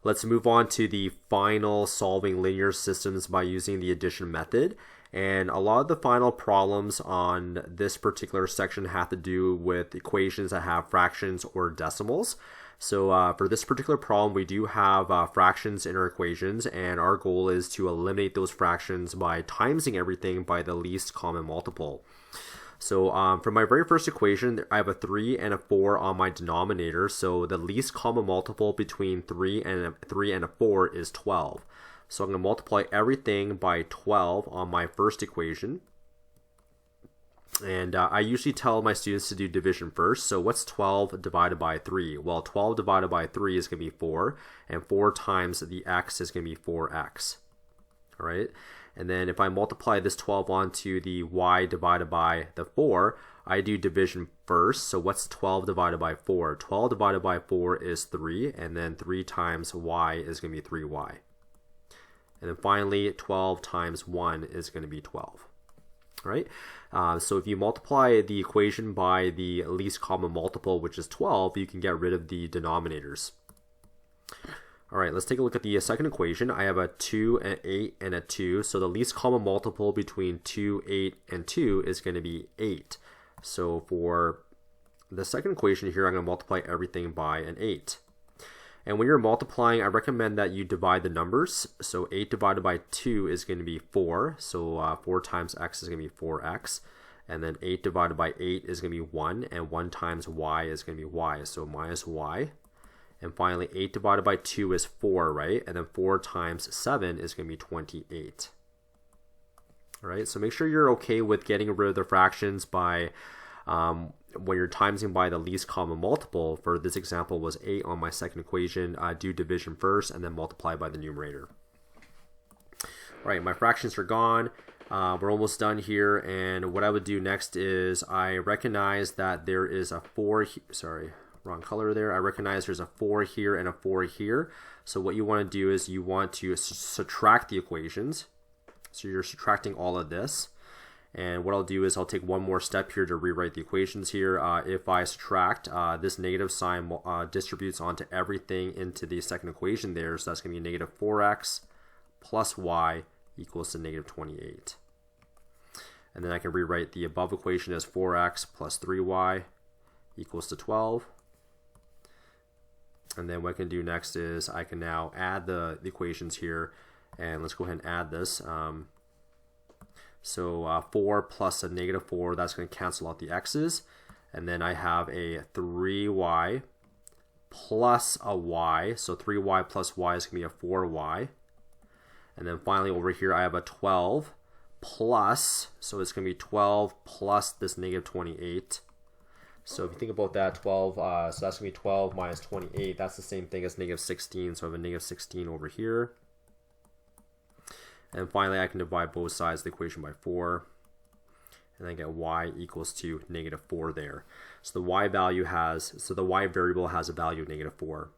Let's move on to the final solving linear systems by using the addition method. And a lot of the final problems on this particular section have to do with equations that have fractions or decimals. So for this particular problem, we do have fractions in our equations, and our goal is to eliminate those fractions by timesing everything by the least common multiple. So for my very first equation, I have a 3 and a 4 on my denominator. So the least common multiple between 3 and a 4 is 12. So I'm going to multiply everything by 12 on my first equation. And I usually tell my students to do division first. So what's 12 divided by 3? Well, 12 divided by 3 is going to be 4, and 4 times the x is going to be 4x. All right. And then if I multiply this 12 onto the y divided by the 4, I do division first. So what's 12 divided by 4? 12 divided by 4 is 3, and then 3 times y is going to be 3y. And then finally, 12 times 1 is going to be 12. All right. So if you multiply the equation by the least common multiple, which is 12, you can get rid of the denominators. All right, let's take a look at the second equation. I have a 2, an 8, and a 2. So the least common multiple between 2, 8, and 2 is going to be 8. So for the second equation here, I'm going to multiply everything by an 8. And when you're multiplying, I recommend that you divide the numbers. So 8 divided by 2 is going to be 4. So 4 times x is going to be 4x. And then 8 divided by 8 is going to be 1. And 1 times y is going to be y. So minus y. And finally, 8 divided by 2 is 4, right? And then 4 times 7 is going to be 28. All right, so make sure you're okay with getting rid of the fractions by when you're timesing by the least common multiple. For this example was 8 on my second equation. Do division first and then multiply by the numerator. All right, my fractions are gone. We're almost done here. And what I would do next is I recognize that there is a 4, sorry, wrong color there. I recognize there's a 4 here and a 4 here. So what you want to do is you want to subtract the equations. So you're subtracting all of this. And what I'll do is I'll take one more step here to rewrite the equations here. If I subtract, this negative sign distributes onto everything into the second equation there. So that's going to be negative 4x plus y equals to negative 28. And then I can rewrite the above equation as 4x plus 3y equals to 12. And then what I can do next is I can now add the equations here, and let's go ahead and add this. So 4 plus a negative 4, that's going to cancel out the x's. And then I have a 3y plus a y. So 3y plus y is going to be a 4y. And then finally over here I have a 12 plus, so it's going to be 12 plus this negative 28. So if you think about that, 12, so that's going to be 12 minus 28. That's the same thing as negative 16. So I have a negative 16 over here. And finally, I can divide both sides of the equation by 4. And then get y equals to negative 4 there. So the y value has, so the y variable has a value of negative 4.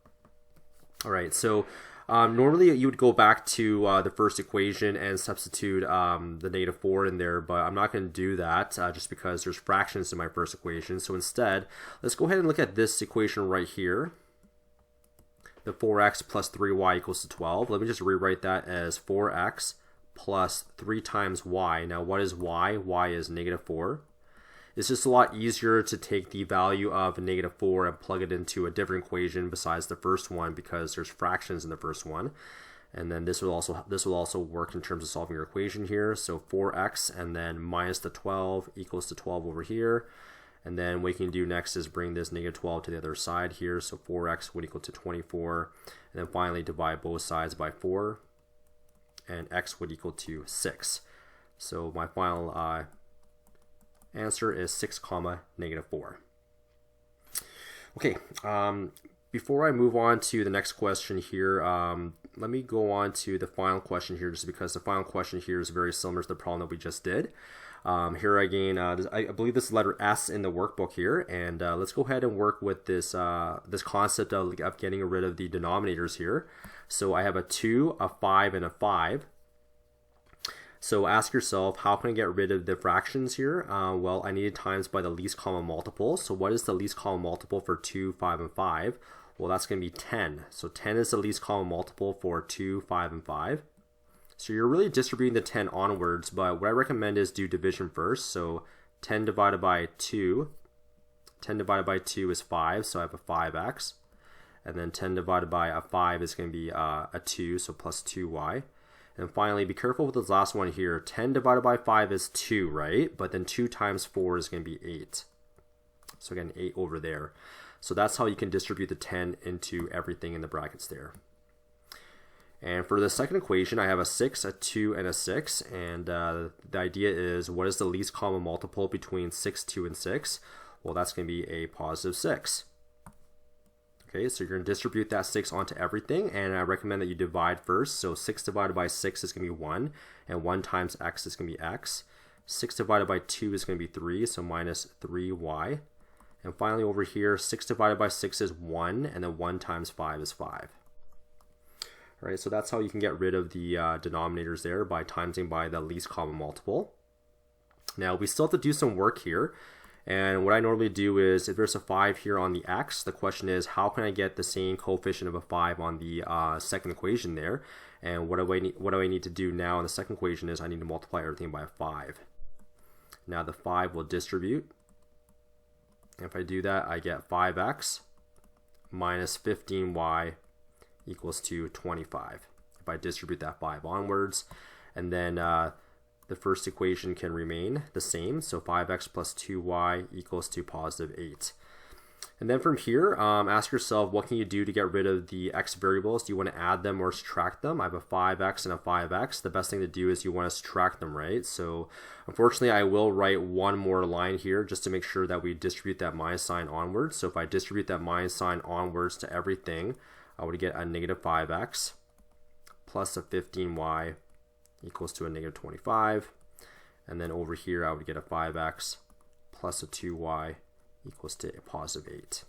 All right, so normally you would go back to the first equation and substitute the negative 4 in there, but I'm not going to do that just because there's fractions in my first equation. So instead, let's go ahead and look at this equation right here. The 4x plus 3y equals to 12. Let me just rewrite that as 4x plus 3 times y. Now what is y? Y is negative 4. It's just a lot easier to take the value of negative 4 and plug it into a different equation besides the first one because there's fractions in the first one. And then this will also work in terms of solving your equation here. So 4x and then minus the 12 equals to 12 over here. And then what you can do next is bring this negative 12 to the other side here. So 4x would equal to 24. And then finally divide both sides by 4. And x would equal to 6. So my final answer is 6 comma negative 4. Okay, before I move on to the next question here, let me go on to the final question here just because the final question here is very similar to the problem that we just did. Here again, I believe this is letter S in the workbook here, and let's go ahead and work with this this concept of getting rid of the denominators here. So I have a 2, a 5, and a 5. So ask yourself, how can I get rid of the fractions here? Well, I need to times by the least common multiple. So what is the least common multiple for 2, 5, and 5? Well, that's going to be 10. So 10 is the least common multiple for 2, 5, and 5. So you're really distributing the 10 onwards, but what I recommend is do division first. So 10 divided by 2. 10 divided by 2 is 5, so I have a 5x. And then 10 divided by a 5 is going to be a 2, so plus 2y. And finally, be careful with this last one here. 10 divided by 5 is 2, right? But then 2 times 4 is going to be 8. So again, 8 over there. So that's how you can distribute the 10 into everything in the brackets there. And for the second equation, I have a 6, a 2, and a 6. And the idea is, what is the least common multiple between 6, 2, and 6? Well, that's going to be a positive 6. Okay, so you're going to distribute that 6 onto everything, and I recommend that you divide first. So 6 divided by 6 is going to be 1, and 1 times x is going to be x. 6 divided by 2 is going to be 3, so minus 3y. And finally over here, 6 divided by 6 is 1, and then 1 times 5 is 5. All right, so that's how you can get rid of the denominators there, by timesing by the least common multiple. Now we still have to do some work here, and what I normally do is, if there's a 5 here on the x, the question is, how can I get the same coefficient of a 5 on the second equation there? And what do I need to do now in the second equation is I need to multiply everything by 5. Now the 5 will distribute. If I do that, I get 5x minus 15y equals to 25. If I distribute that 5 onwards, and then the first equation can remain the same, so 5x plus 2y equals to positive 8. And then from here, ask yourself, what can you do to get rid of the x variables? Do you want to add them or subtract them? I have a 5x and a 5x. The best thing to do is you want to subtract them, right? So unfortunately, I will write one more line here just to make sure that we distribute that minus sign onwards. So if I distribute that minus sign onwards to everything, I would get a negative 5x plus a 15y equals to a negative 25. And then over here, I would get a 5x plus a 2y equals to a positive 8.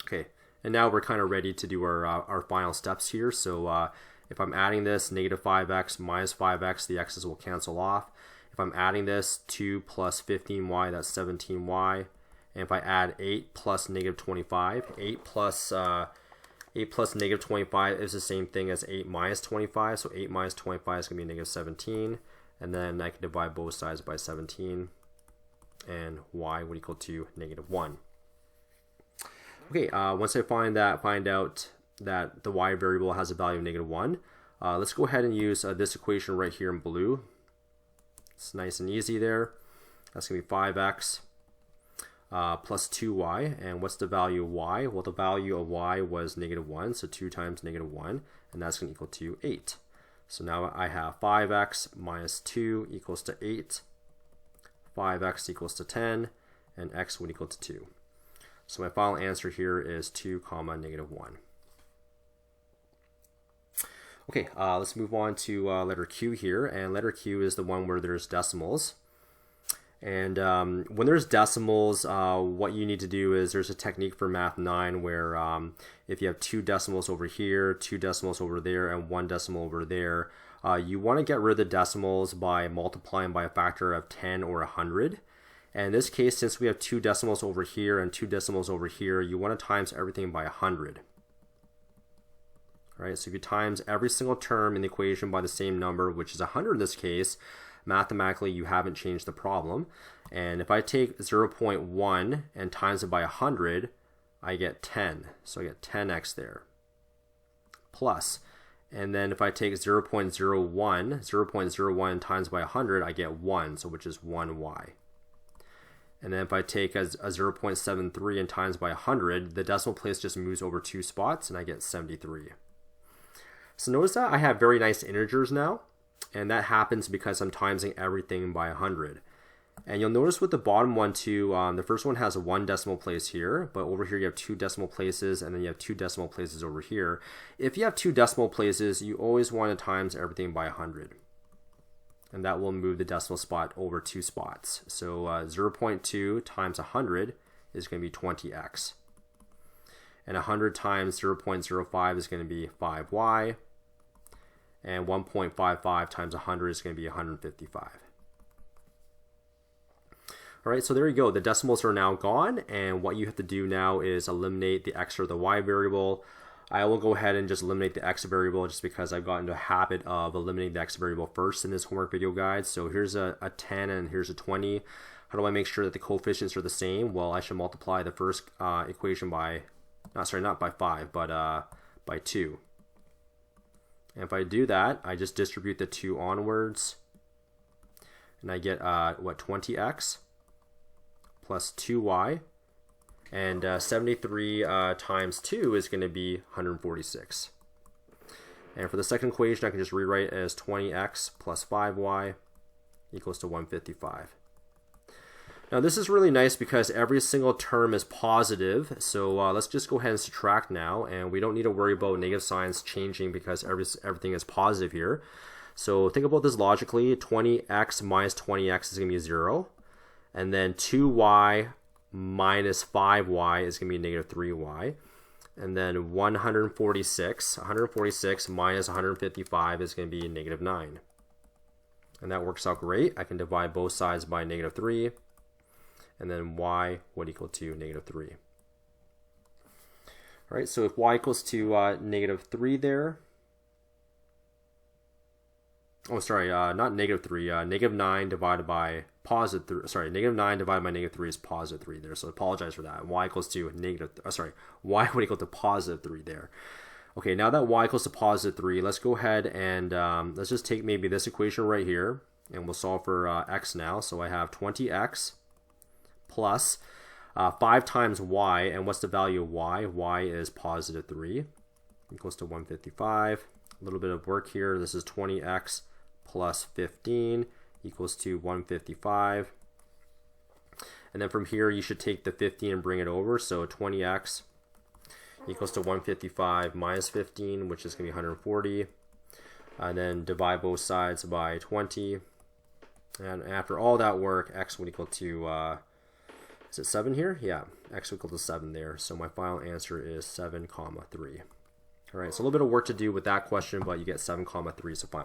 Okay, and now we're kind of ready to do our final steps here. So if I'm adding this, negative 5x minus 5x, the x's will cancel off. If I'm adding this, 2 plus 15y, that's 17y. And if I add 8 plus negative 25, 8 plus negative 25 is the same thing as 8 minus 25. So 8 minus 25 is going to be negative 17. And then I can divide both sides by 17. And y would equal to negative 1. Okay, once I find out that the y variable has a value of negative 1, let's go ahead and use this equation right here in blue. It's nice and easy there. That's going to be 5x plus 2y. And what's the value of y? Well, the value of y was negative 1, so 2 times negative 1, and that's going to equal to 8. So now I have 5x minus 2 equals to 8. 5x equals to 10, and x would equal to 2. So my final answer here is 2 comma negative 1. Okay, let's move on to letter Q here, and letter Q is the one where there's decimals. And when there's decimals, what you need to do is, there's a technique for Math 9 where if you have 2 decimals over here, 2 decimals over there, and 1 decimal over there, you want to get rid of the decimals by multiplying by a factor of 10 or 100. And in this case, since we have 2 decimals over here and 2 decimals over here, you want to times everything by 100. Right? So if you times every single term in the equation by the same number, which is 100 in this case, mathematically you haven't changed the problem. And if I take 0.1 and times it by 100, I get 10. So I get 10x there. Plus, and then if I take 0.01 times by 100, I get 1, so which is 1y. And then if I take a 0.73 and times by 100, the decimal place just moves over 2 spots, and I get 73. So notice that I have very nice integers now, and that happens because I'm timesing everything by 100. And you'll notice with the bottom one too, the first one has a 1 decimal place here, but over here you have 2 decimal places, and then you have 2 decimal places over here. If you have 2 decimal places, you always want to times everything by 100. And that will move the decimal spot over 2 spots. So 0.2 times 100 is going to be 20x. And 100 times 0.05 is going to be 5y. And 1.55 times 100 is going to be 155. All right, so there you go. The decimals are now gone, and what you have to do now is eliminate the x or the y variable. I will go ahead and just eliminate the x variable just because I've gotten into a habit of eliminating the x variable first in this homework video guide. So here's a 10 and here's a 20. How do I make sure that the coefficients are the same? Well, I should multiply the first equation by, not by 5, but by 2. And if I do that, I just distribute the 2 onwards, and I get, 20x plus 2y, and 73 times 2 is going to be 146. And for the second equation, I can just rewrite it as 20x plus 5y equals to 155. Now this is really nice because every single term is positive, so let's just go ahead and subtract now, and we don't need to worry about negative signs changing because everything is positive here. So think about this logically. 20x minus 20x is going to be 0. And then 2y minus 5y is going to be negative 3y. And then 146 minus 155 is going to be negative 9. And that works out great. I can divide both sides by negative 3. And then y would equal to negative 3. All right, so if y equals to negative 3 there, oh, sorry, not negative 3, negative 9 divided by positive 3, sorry, negative 9 divided by negative 3 is positive 3 there, so I apologize for that. Y equals to negative, y would equal to positive 3 there. Okay, now that y equals to positive 3, let's go ahead and let's just take maybe this equation right here, and we'll solve for x now. So I have 20x plus 5 times y, and what's the value of y? Y is positive 3, equals to 155. A little bit of work here. This is 20x plus 15 equals to 155. And then from here, you should take the 15 and bring it over. So 20x equals to 155 minus 15, which is going to be 140. And then divide both sides by 20. And after all that work, x would equal to, is it 7 here? Yeah, x would equal to 7 there. So my final answer is 7, 3. All right, so a little bit of work to do with that question, but you get 7, 3 is the final.